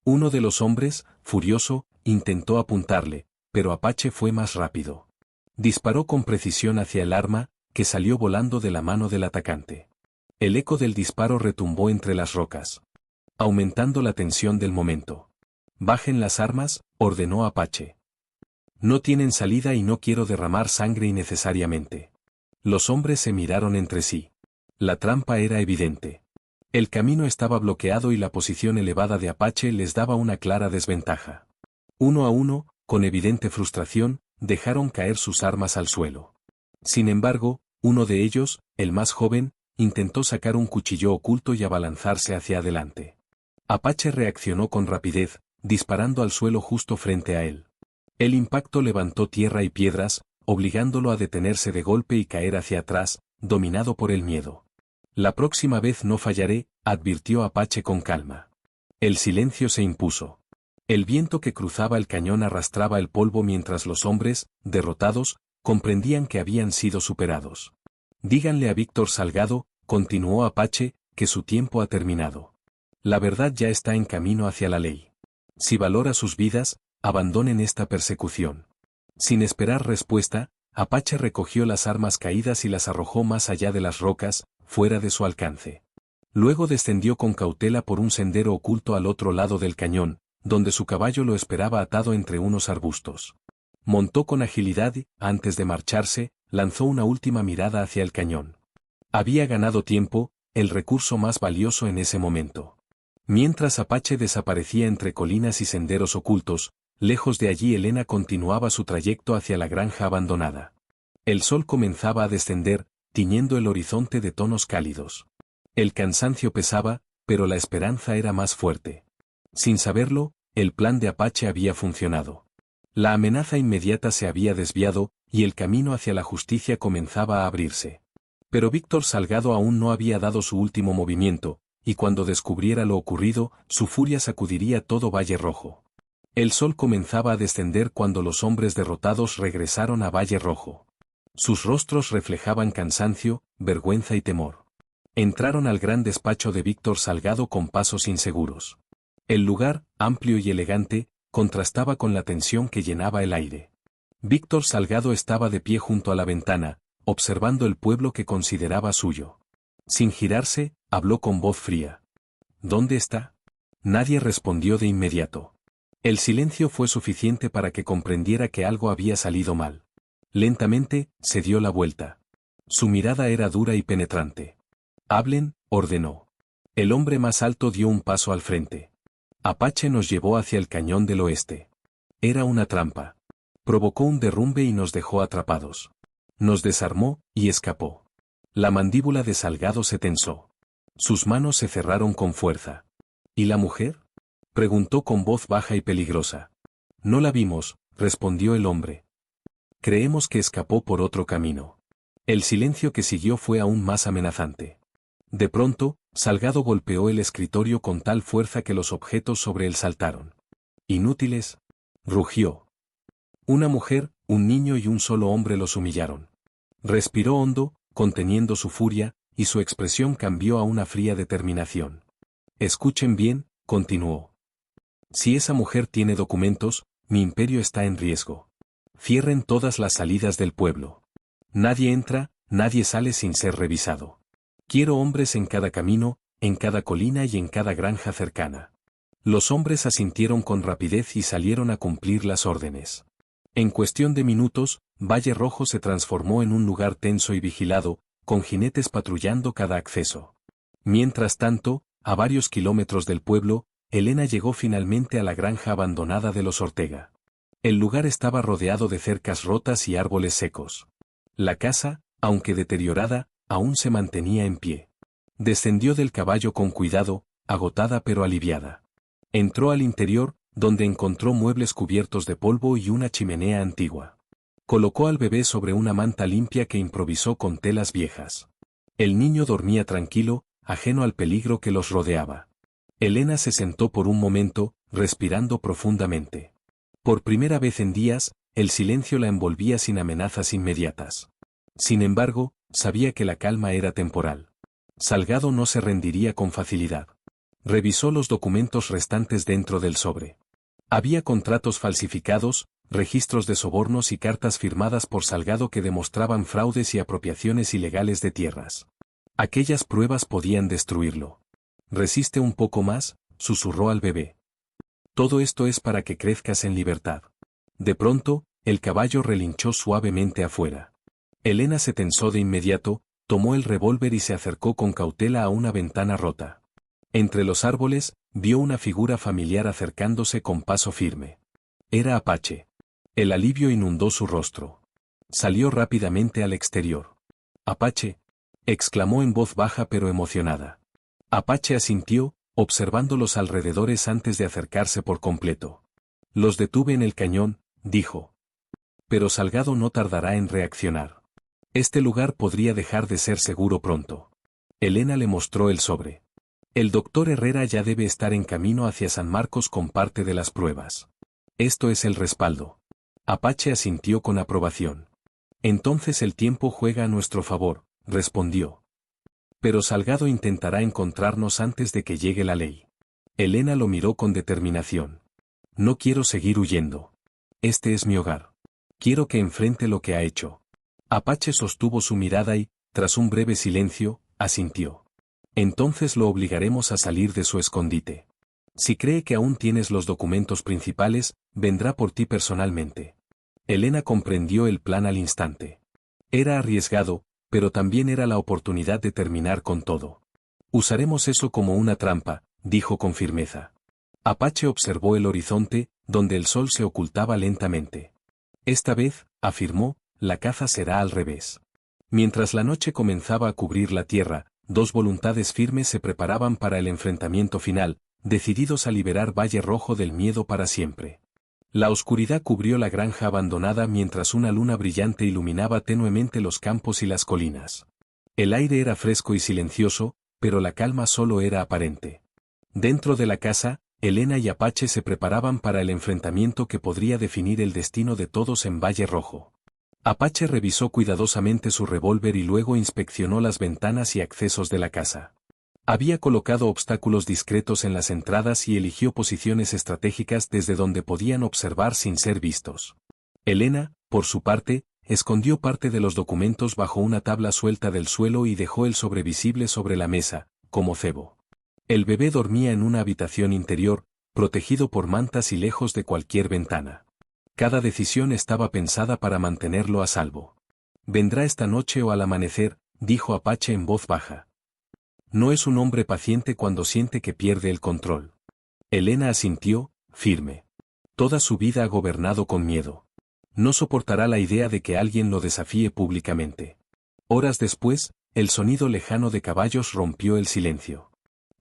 Uno de los hombres, furioso, intentó apuntarle, pero Apache fue más rápido. Disparó con precisión hacia el arma, que salió volando de la mano del atacante. El eco del disparo retumbó entre las rocas, aumentando la tensión del momento. «Bajen las armas», ordenó Apache. «No tienen salida y no quiero derramar sangre innecesariamente». Los hombres se miraron entre sí. La trampa era evidente. El camino estaba bloqueado y la posición elevada de Apache les daba una clara desventaja. Uno a uno, con evidente frustración, dejaron caer sus armas al suelo. Sin embargo, uno de ellos, el más joven, intentó sacar un cuchillo oculto y abalanzarse hacia adelante. Apache reaccionó con rapidez, disparando al suelo justo frente a él. El impacto levantó tierra y piedras, obligándolo a detenerse de golpe y caer hacia atrás, dominado por el miedo. «La próxima vez no fallaré», advirtió Apache con calma. El silencio se impuso. El viento que cruzaba el cañón arrastraba el polvo mientras los hombres, derrotados, comprendían que habían sido superados. «Díganle a Víctor Salgado», continuó Apache, «que su tiempo ha terminado. La verdad ya está en camino hacia la ley. Si valora sus vidas, abandonen esta persecución». Sin esperar respuesta, Apache recogió las armas caídas y las arrojó más allá de las rocas, fuera de su alcance. Luego descendió con cautela por un sendero oculto al otro lado del cañón, donde su caballo lo esperaba atado entre unos arbustos. Montó con agilidad y, antes de marcharse, lanzó una última mirada hacia el cañón. Había ganado tiempo, el recurso más valioso en ese momento. Mientras Apache desaparecía entre colinas y senderos ocultos, lejos de allí Elena continuaba su trayecto hacia la granja abandonada. El sol comenzaba a descender, tiñendo el horizonte de tonos cálidos. El cansancio pesaba, pero la esperanza era más fuerte. Sin saberlo, El plan de Apache había funcionado. La amenaza inmediata se había desviado, y el camino hacia la justicia comenzaba a abrirse. Pero Víctor Salgado aún no había dado su último movimiento, y cuando descubriera lo ocurrido, su furia sacudiría todo Valle Rojo. El sol comenzaba a descender cuando los hombres derrotados regresaron a Valle Rojo. Sus rostros reflejaban cansancio, vergüenza y temor. Entraron al gran despacho de Víctor Salgado con pasos inseguros. El lugar, amplio y elegante, contrastaba con la tensión que llenaba el aire. Víctor Salgado estaba de pie junto a la ventana, observando el pueblo que consideraba suyo. Sin girarse, habló con voz fría. ¿Dónde está? Nadie respondió de inmediato. El silencio fue suficiente para que comprendiera que algo había salido mal. Lentamente, se dio la vuelta. Su mirada era dura y penetrante. Hablen, ordenó. El hombre más alto dio un paso al frente. Apache nos llevó hacia el cañón del oeste. Era una trampa. Provocó un derrumbe y nos dejó atrapados. Nos desarmó, y escapó. La mandíbula de Salgado se tensó. Sus manos se cerraron con fuerza. ¿Y la mujer? Preguntó con voz baja y peligrosa. No la vimos, respondió el hombre. Creemos que escapó por otro camino. El silencio que siguió fue aún más amenazante. De pronto, Salgado golpeó el escritorio con tal fuerza que los objetos sobre él saltaron. Inútiles, rugió. Una mujer, un niño y un solo hombre los humillaron. Respiró hondo, conteniendo su furia, y su expresión cambió a una fría determinación. Escuchen bien, continuó. Si esa mujer tiene documentos, mi imperio está en riesgo. Cierren todas las salidas del pueblo. Nadie entra, nadie sale sin ser revisado. Quiero hombres en cada camino, en cada colina y en cada granja cercana. Los hombres asintieron con rapidez y salieron a cumplir las órdenes. En cuestión de minutos, Valle Rojo se transformó en un lugar tenso y vigilado, con jinetes patrullando cada acceso. Mientras tanto, a varios kilómetros del pueblo, Elena llegó finalmente a la granja abandonada de los Ortega. El lugar estaba rodeado de cercas rotas y árboles secos. La casa, aunque deteriorada, aún se mantenía en pie. Descendió del caballo con cuidado, agotada pero aliviada. Entró al interior, donde encontró muebles cubiertos de polvo y una chimenea antigua. Colocó al bebé sobre una manta limpia que improvisó con telas viejas. El niño dormía tranquilo, ajeno al peligro que los rodeaba. Elena se sentó por un momento, respirando profundamente. Por primera vez en días, el silencio la envolvía sin amenazas inmediatas. Sin embargo, sabía que la calma era temporal. Salgado no se rendiría con facilidad. Revisó los documentos restantes dentro del sobre. Había contratos falsificados, registros de sobornos y cartas firmadas por Salgado que demostraban fraudes y apropiaciones ilegales de tierras. Aquellas pruebas podían destruirlo. Resiste un poco más, susurró al bebé. Todo esto es para que crezcas en libertad. De pronto, el caballo relinchó suavemente afuera. Elena se tensó de inmediato, tomó el revólver y se acercó con cautela a una ventana rota. Entre los árboles, vio una figura familiar acercándose con paso firme. Era Apache. El alivio inundó su rostro. Salió rápidamente al exterior. «Apache», exclamó en voz baja pero emocionada. Apache asintió, observando los alrededores antes de acercarse por completo. «Los detuve en el cañón», dijo. «Pero Salgado no tardará en reaccionar. Este lugar podría dejar de ser seguro pronto». Elena le mostró el sobre. «El doctor Herrera ya debe estar en camino hacia San Marcos con parte de las pruebas. Esto es el respaldo». Apache asintió con aprobación. «Entonces el tiempo juega a nuestro favor», respondió. «Pero Salgado intentará encontrarnos antes de que llegue la ley». Elena lo miró con determinación. «No quiero seguir huyendo. Este es mi hogar. Quiero que enfrente lo que ha hecho». Apache sostuvo su mirada y, tras un breve silencio, asintió. «Entonces lo obligaremos a salir de su escondite. Si cree que aún tienes los documentos principales, vendrá por ti personalmente». Elena comprendió el plan al instante. Era arriesgado, pero también era la oportunidad de terminar con todo. «Usaremos eso como una trampa», dijo con firmeza. Apache observó el horizonte, donde el sol se ocultaba lentamente. «Esta vez», afirmó, «la caza será al revés». Mientras la noche comenzaba a cubrir la tierra, dos voluntades firmes se preparaban para el enfrentamiento final, decididos a liberar Valle Rojo del miedo para siempre. La oscuridad cubrió la granja abandonada mientras una luna brillante iluminaba tenuemente los campos y las colinas. El aire era fresco y silencioso, pero la calma solo era aparente. Dentro de la casa, Elena y Apache se preparaban para el enfrentamiento que podría definir el destino de todos en Valle Rojo. Apache revisó cuidadosamente su revólver y luego inspeccionó las ventanas y accesos de la casa. Había colocado obstáculos discretos en las entradas y eligió posiciones estratégicas desde donde podían observar sin ser vistos. Elena, por su parte, escondió parte de los documentos bajo una tabla suelta del suelo y dejó el sobre visible sobre la mesa, como cebo. El bebé dormía en una habitación interior, protegido por mantas y lejos de cualquier ventana. Cada decisión estaba pensada para mantenerlo a salvo. «Vendrá esta noche o al amanecer», dijo Apache en voz baja. No es un hombre paciente cuando siente que pierde el control. Elena asintió, firme. Toda su vida ha gobernado con miedo. No soportará la idea de que alguien lo desafíe públicamente. Horas después, el sonido lejano de caballos rompió el silencio.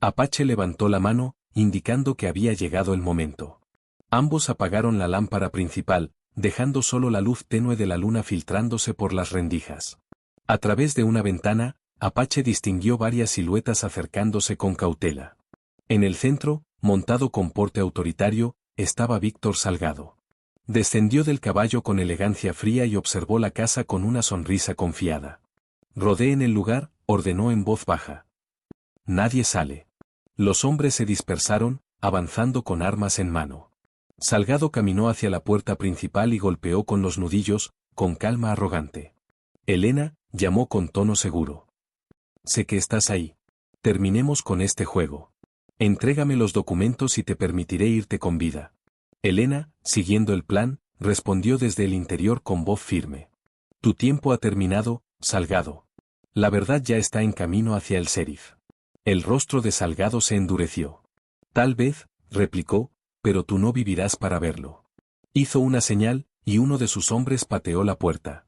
Apache levantó la mano, indicando que había llegado el momento. Ambos apagaron la lámpara principal, dejando solo la luz tenue de la luna filtrándose por las rendijas. A través de una ventana, Apache distinguió varias siluetas acercándose con cautela. En el centro, montado con porte autoritario, estaba Víctor Salgado. Descendió del caballo con elegancia fría y observó la casa con una sonrisa confiada. «Rodeen el lugar», ordenó en voz baja. «Nadie sale». Los hombres se dispersaron, avanzando con armas en mano. Salgado caminó hacia la puerta principal y golpeó con los nudillos, con calma arrogante. «Elena», llamó con tono seguro. «Sé que estás ahí. Terminemos con este juego. Entrégame los documentos y te permitiré irte con vida». Elena, siguiendo el plan, respondió desde el interior con voz firme. «Tu tiempo ha terminado, Salgado. La verdad ya está en camino hacia el sheriff». El rostro de Salgado se endureció. «Tal vez», replicó, «pero tú no vivirás para verlo». Hizo una señal, y uno de sus hombres pateó la puerta.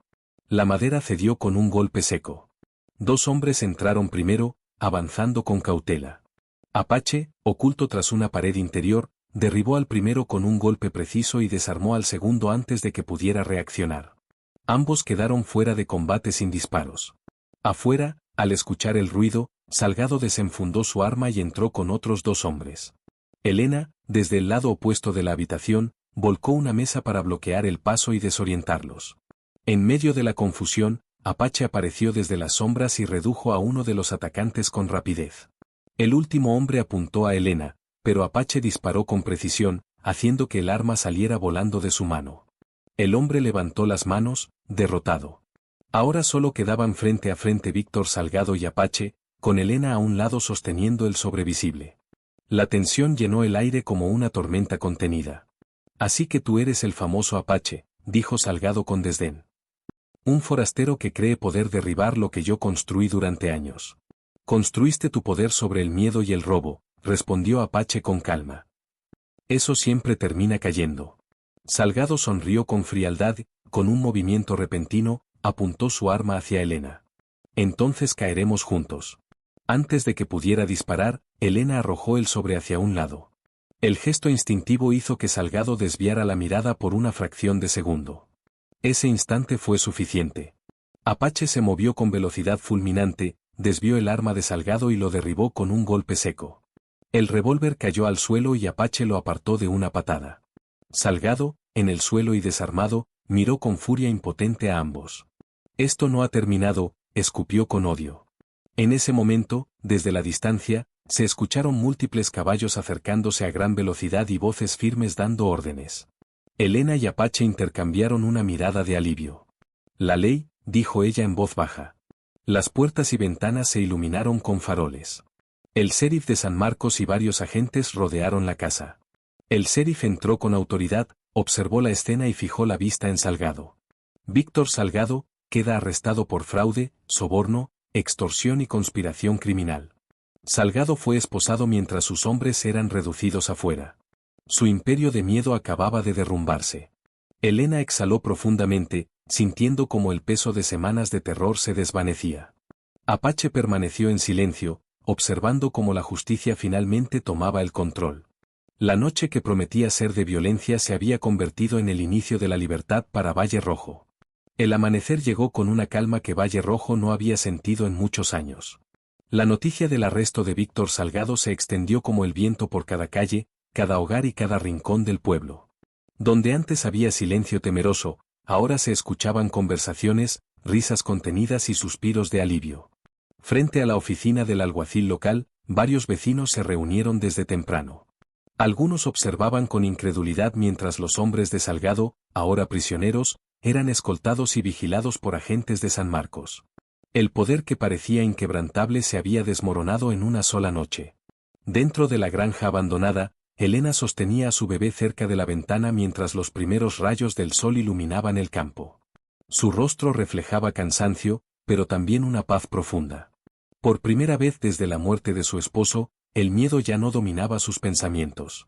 La madera cedió con un golpe seco. Dos hombres entraron primero, avanzando con cautela. Apache, oculto tras una pared interior, derribó al primero con un golpe preciso y desarmó al segundo antes de que pudiera reaccionar. Ambos quedaron fuera de combate sin disparos. Afuera, al escuchar el ruido, Salgado desenfundó su arma y entró con otros dos hombres. Elena, desde el lado opuesto de la habitación, volcó una mesa para bloquear el paso y desorientarlos. En medio de la confusión, Apache apareció desde las sombras y redujo a uno de los atacantes con rapidez. El último hombre apuntó a Elena, pero Apache disparó con precisión, haciendo que el arma saliera volando de su mano. El hombre levantó las manos, derrotado. Ahora solo quedaban frente a frente Víctor Salgado y Apache, con Elena a un lado sosteniendo el sobrevisible. La tensión llenó el aire como una tormenta contenida. «Así que tú eres el famoso Apache», dijo Salgado con desdén. «Un forastero que cree poder derribar lo que yo construí durante años». «Construiste tu poder sobre el miedo y el robo», respondió Apache con calma. «Eso siempre termina cayendo». Salgado sonrió con frialdad, con un movimiento repentino, apuntó su arma hacia Elena. «Entonces caeremos juntos». Antes de que pudiera disparar, Elena arrojó el sobre hacia un lado. El gesto instintivo hizo que Salgado desviara la mirada por una fracción de segundo. Ese instante fue suficiente. Apache se movió con velocidad fulminante, desvió el arma de Salgado y lo derribó con un golpe seco. El revólver cayó al suelo y Apache lo apartó de una patada. Salgado, en el suelo y desarmado, miró con furia impotente a ambos. «Esto no ha terminado», escupió con odio. En ese momento, desde la distancia, se escucharon múltiples caballos acercándose a gran velocidad y voces firmes dando órdenes. Elena y Apache intercambiaron una mirada de alivio. «La ley», dijo ella en voz baja. Las puertas y ventanas se iluminaron con faroles. El sheriff de San Marcos y varios agentes rodearon la casa. El sheriff entró con autoridad, observó la escena y fijó la vista en Salgado. «Víctor Salgado queda arrestado por fraude, soborno, extorsión y conspiración criminal». Salgado fue esposado mientras sus hombres eran reducidos afuera. Su imperio de miedo acababa de derrumbarse. Elena exhaló profundamente, sintiendo como el peso de semanas de terror se desvanecía. Apache permaneció en silencio, observando cómo la justicia finalmente tomaba el control. La noche que prometía ser de violencia se había convertido en el inicio de la libertad para Valle Rojo. El amanecer llegó con una calma que Valle Rojo no había sentido en muchos años. La noticia del arresto de Víctor Salgado se extendió como el viento por cada calle, cada hogar y cada rincón del pueblo. Donde antes había silencio temeroso, ahora se escuchaban conversaciones, risas contenidas y suspiros de alivio. Frente a la oficina del alguacil local, varios vecinos se reunieron desde temprano. Algunos observaban con incredulidad mientras los hombres de Salgado, ahora prisioneros, eran escoltados y vigilados por agentes de San Marcos. El poder que parecía inquebrantable se había desmoronado en una sola noche. Dentro de la granja abandonada, Elena sostenía a su bebé cerca de la ventana mientras los primeros rayos del sol iluminaban el campo. Su rostro reflejaba cansancio, pero también una paz profunda. Por primera vez desde la muerte de su esposo, el miedo ya no dominaba sus pensamientos.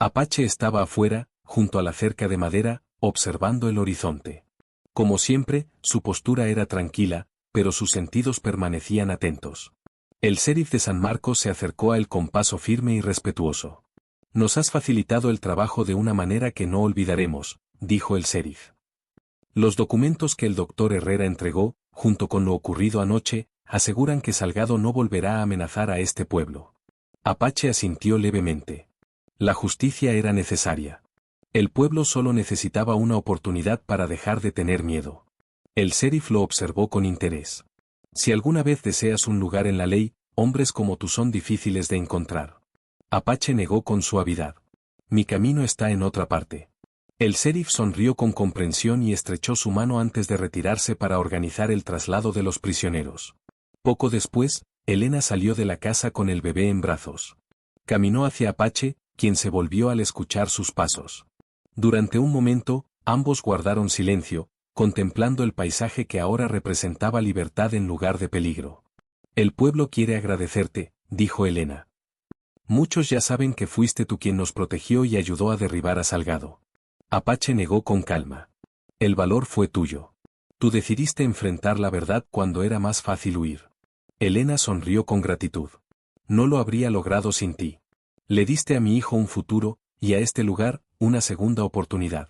Apache estaba afuera, junto a la cerca de madera, observando el horizonte. Como siempre, su postura era tranquila, pero sus sentidos permanecían atentos. El sheriff de San Marcos se acercó a él con paso firme y respetuoso. «Nos has facilitado el trabajo de una manera que no olvidaremos», dijo el sheriff. Los documentos que el doctor Herrera entregó, junto con lo ocurrido anoche, aseguran que Salgado no volverá a amenazar a este pueblo. Apache asintió levemente. La justicia era necesaria. El pueblo solo necesitaba una oportunidad para dejar de tener miedo. El sheriff lo observó con interés. Si alguna vez deseas un lugar en la ley, hombres como tú son difíciles de encontrar. Apache negó con suavidad. Mi camino está en otra parte. El sheriff sonrió con comprensión y estrechó su mano antes de retirarse para organizar el traslado de los prisioneros. Poco después, Elena salió de la casa con el bebé en brazos. Caminó hacia Apache, quien se volvió al escuchar sus pasos. Durante un momento, ambos guardaron silencio, contemplando el paisaje que ahora representaba libertad en lugar de peligro. El pueblo quiere agradecerte, dijo Elena. Muchos ya saben que fuiste tú quien nos protegió y ayudó a derribar a Salgado. Apache negó con calma. El valor fue tuyo. Tú decidiste enfrentar la verdad cuando era más fácil huir. Elena sonrió con gratitud. No lo habría logrado sin ti. Le diste a mi hijo un futuro, y a este lugar, una segunda oportunidad.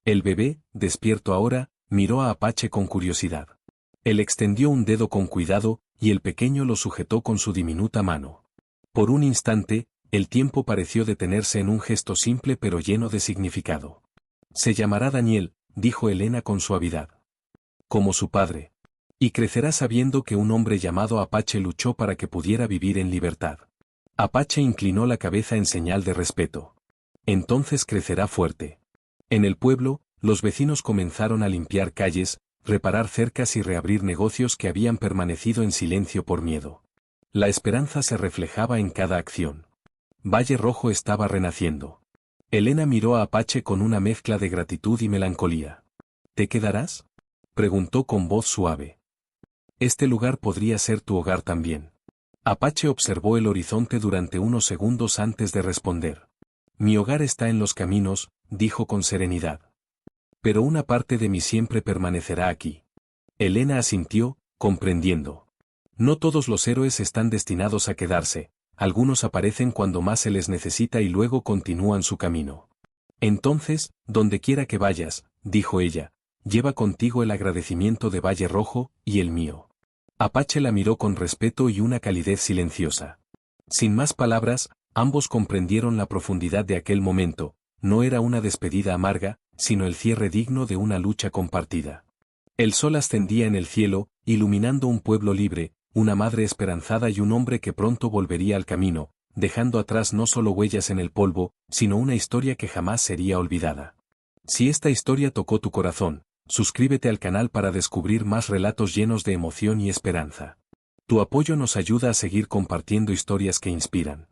El bebé, despierto ahora, miró a Apache con curiosidad. Él extendió un dedo con cuidado, y el pequeño lo sujetó con su diminuta mano. Por un instante, el tiempo pareció detenerse en un gesto simple pero lleno de significado. Se llamará Daniel, dijo Elena con suavidad. Como su padre. Y crecerá sabiendo que un hombre llamado Apache luchó para que pudiera vivir en libertad. Apache inclinó la cabeza en señal de respeto. Entonces crecerá fuerte. En el pueblo, los vecinos comenzaron a limpiar calles, reparar cercas y reabrir negocios que habían permanecido en silencio por miedo. La esperanza se reflejaba en cada acción. Valle Rojo estaba renaciendo. Elena miró a Apache con una mezcla de gratitud y melancolía. ¿Te quedarás?, preguntó con voz suave. Este lugar podría ser tu hogar también. Apache observó el horizonte durante unos segundos antes de responder. Mi hogar está en los caminos, dijo con serenidad. Pero una parte de mí siempre permanecerá aquí. Elena asintió, comprendiendo. No todos los héroes están destinados a quedarse, algunos aparecen cuando más se les necesita y luego continúan su camino. Entonces, donde quiera que vayas, dijo ella, lleva contigo el agradecimiento de Valle Rojo, y el mío. Apache la miró con respeto y una calidez silenciosa. Sin más palabras, ambos comprendieron la profundidad de aquel momento, no era una despedida amarga, sino el cierre digno de una lucha compartida. El sol ascendía en el cielo, iluminando un pueblo libre, una madre esperanzada y un hombre que pronto volvería al camino, dejando atrás no solo huellas en el polvo, sino una historia que jamás sería olvidada. Si esta historia tocó tu corazón, suscríbete al canal para descubrir más relatos llenos de emoción y esperanza. Tu apoyo nos ayuda a seguir compartiendo historias que inspiran.